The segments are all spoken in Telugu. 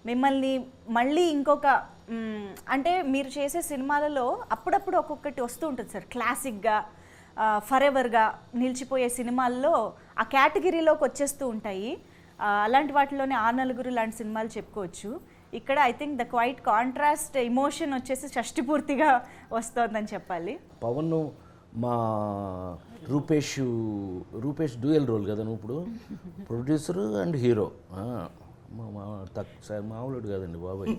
మిమ్మల్ని మళ్ళీ ఇంకొక అంటే మీరు చేసే సినిమాలలో అప్పుడప్పుడు ఒక్కొక్కటి వస్తూ ఉంటుంది సార్, క్లాసిక్గా ఫర్ ఎవర్గా నిలిచిపోయే సినిమాల్లో ఆ కేటగిరీలోకి వచ్చేస్తూ ఉంటాయి. అలాంటి వాటిలోనే ఆ నలుగురు లాంటి సినిమాలు చెప్పుకోవచ్చు. ఇక్కడ I think the quiet contrast emotion వచ్చేసి షష్టి పూర్తిగా వస్తుందని చెప్పాలి. పవన్ మా రూపేష్ డ్యూయల్ రోల్ కదా నువ్వు ఇప్పుడు, ప్రొడ్యూసరు అండ్ హీరో. సార్ మామూలుడు కదండి బాబాయ్,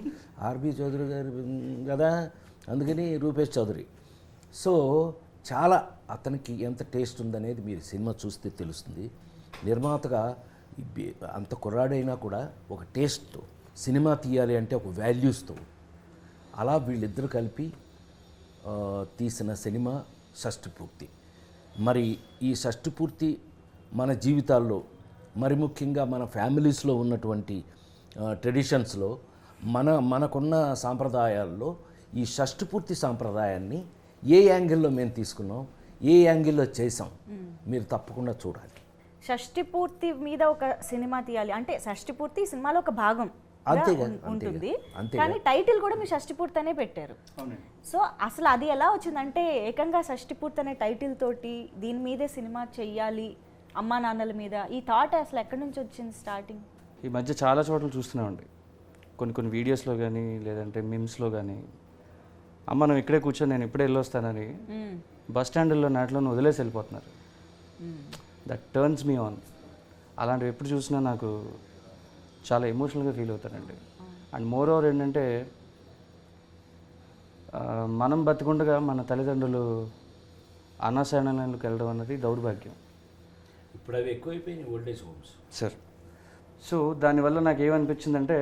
ఆర్బి చౌదరి గారు కదా, అందుకని రూపేష్ చౌదరి. సో చాలా అతనికి ఎంత టేస్ట్ ఉందనేది మీరు సినిమా చూస్తే తెలుస్తుంది. నిర్మాతగా అంత కుర్రాడైనా కూడా ఒక టేస్ట్తో సినిమా తీయాలి అంటే ఒక వాల్యూస్తో అలా వీళ్ళిద్దరూ కలిపి తీసిన సినిమా షష్టి పూర్తి. మరి ఈ షష్టి పూర్తి మన జీవితాల్లో, మరి ముఖ్యంగా మన ఫ్యామిలీస్లో ఉన్నటువంటి ట్రెడిషన్స్లో మనకున్న సాంప్రదాయాల్లో ఈ షష్టి పూర్తి సాంప్రదాయాన్ని ఏ యాంగిల్లో మేము తీసుకున్నాం, ఏ యాంగిల్లో చేసాం, మీరు తప్పకుండా చూడాలి. షష్టి పూర్తి మీద ఒక సినిమా తీయాలి అంటే షష్టి పూర్తి సినిమాలో ఒక భాగం ఉంటుంది, కానీ టైటిల్ కూడా మీరు షష్టి పూర్తి అనే పెట్టారు. సో అసలు అది ఎలా వచ్చిందంటే ఏకంగా షష్టి పూర్తి అనే టైటిల్ తోటి దీని మీదే సినిమా చెయ్యాలి అమ్మా నాన్నల మీద, ఈ థాట్ అసలు ఎక్కడి నుంచి వచ్చింది స్టార్టింగ్? ఈ మధ్య చాలా చోట్ల చూస్తున్నామండి, కొన్ని వీడియోస్లో కానీ లేదంటే మిమ్స్లో కానీ, అమ్మ నువ్వు ఇక్కడే కూర్చొని నేను ఇప్పుడే వెళ్ళొస్తానని బస్ స్టాండ్లో నాటిలో వదిలేసి వెళ్ళిపోతున్నారు. That turns me on. అలాంటివి ఎప్పుడు చూసినా నాకు చాలా ఎమోషనల్గా ఫీల్ అవుతానండి. అండ్ మోర్ ఓవర్ ఏంటంటే మనం బతికుండగా మన తల్లిదండ్రులు అనాశరణలకు వెళ్ళడం అన్నది దౌర్భాగ్యం. ఇప్పుడు అవి ఎక్కువైపోయినాయి ఓల్డేజ్ హోమ్స్ సార్. సో దానివల్ల నాకు ఏమనిపించిందంటే,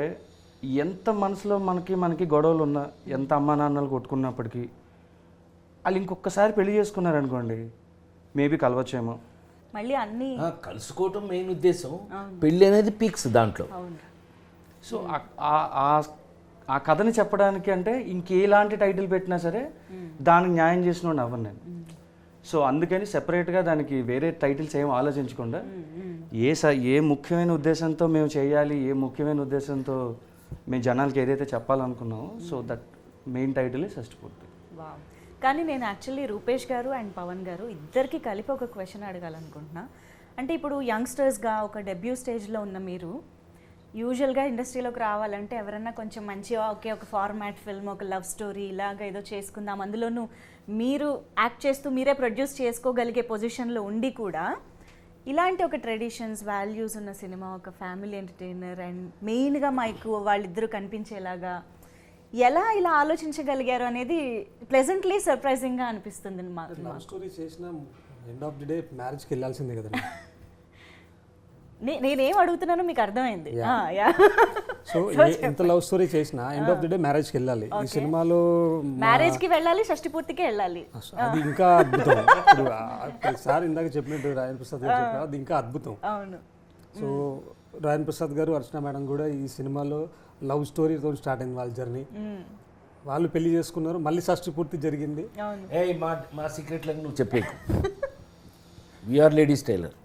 ఎంత మనసులో మనకి గొడవలు ఉన్నా, ఎంత అమ్మా నాన్నలు కొట్టుకున్నప్పటికీ వాళ్ళు ఇంకొకసారి పెళ్లి చేసుకున్నారనుకోండి, మేబీ కలవచ్చేమో. మళ్ళీ అన్ని కలుసుకోవటం మెయిన్ ఉద్దేశం, పెళ్ళి అనేది పీక్స్ దాంట్లో. సో ఆ కథని చెప్పడానికి అంటే ఇంకేలాంటి టైటిల్ పెట్టినా సరే దానికి న్యాయం చేసిన అవ్వను నేను. సో అందుకని సెపరేట్గా దానికి వేరే టైటిల్స్ ఏం ఆలోచించకుండా ఏ ముఖ్యమైన ఉద్దేశంతో మేము చేయాలి, ఏ ముఖ్యమైన ఉద్దేశంతో మేము జనాలకి ఏదైతే చెప్పాలనుకున్నామో, సో దట్ మెయిన్ టైటిల్ షష్టి పూర్తి. కానీ నేను యాక్చువల్లీ రూపేష్ గారు అండ్ పవన్ గారు ఇద్దరికి కలిపి ఒక క్వశ్చన్ అడగాలనుకుంటున్నా. అంటే ఇప్పుడు యంగ్స్టర్స్గా ఒక డెబ్యూ స్టేజ్లో ఉన్న మీరు యూజువల్గా ఇండస్ట్రీలోకి రావాలంటే ఎవరన్నా కొంచెం మంచిగా ఒక ఫార్మాట్ ఫిల్మ్, ఒక లవ్ స్టోరీ ఇలాగ ఏదో చేసుకుందాం, అందులోనూ మీరు యాక్ట్ చేస్తూ మీరే ప్రొడ్యూస్ చేసుకోగలిగే పొజిషన్లో ఉండి కూడా ఇలాంటి ఒక ట్రెడిషన్స్, వాల్యూస్ ఉన్న సినిమా, ఒక ఫ్యామిలీ ఎంటర్టైనర్ అండ్ మెయిన్గా మాకు వాళ్ళిద్దరూ కనిపించేలాగా ఎలా ఇలా ఆలోచించగలిగారు అనేది ప్లెజెంట్లీ సర్ప్రైజింగ్గా అనిపిస్తుంది. లవ్ స్టోరీ చేసిన ఎండ్ ఆఫ్ ది డే మ్యారేజ్కి వెళ్ళాల్సిందే కదా. నేనేం అడుగుతున్నానో మీకు అర్థమైంది. సో ఎంత లవ్ స్టోరీ చేసినా ఎండ్ ఆఫ్ ది డే మ్యారేజ్కి వెళ్ళాలి. ఈ సినిమాలో మ్యారేజ్కి వెళ్ళాలి, షష్టి పూర్తికి వెళ్ళాలి. అది ఇంకా అద్భుతం. ఇప్పుడు సార్ ఇందాక చెప్పినట్టు రాయన్ ప్రసాద్ గారు చెప్పారు, అది ఇంకా అద్భుతం. అవును. సో రాయన్ ప్రసాద్ గారు, అర్చన మేడం కూడా ఈ సినిమాలో లవ్ స్టోరీతో స్టార్ట్ అయింది వాళ్ళ జర్నీ. వాళ్ళు పెళ్లి చేసుకున్నారు, మళ్ళీ షష్టి పూర్తి జరిగింది. మా సీక్రెట్లను నువ్వు చెప్పేకు, వీఆర్ లేడీస్ టైలర్.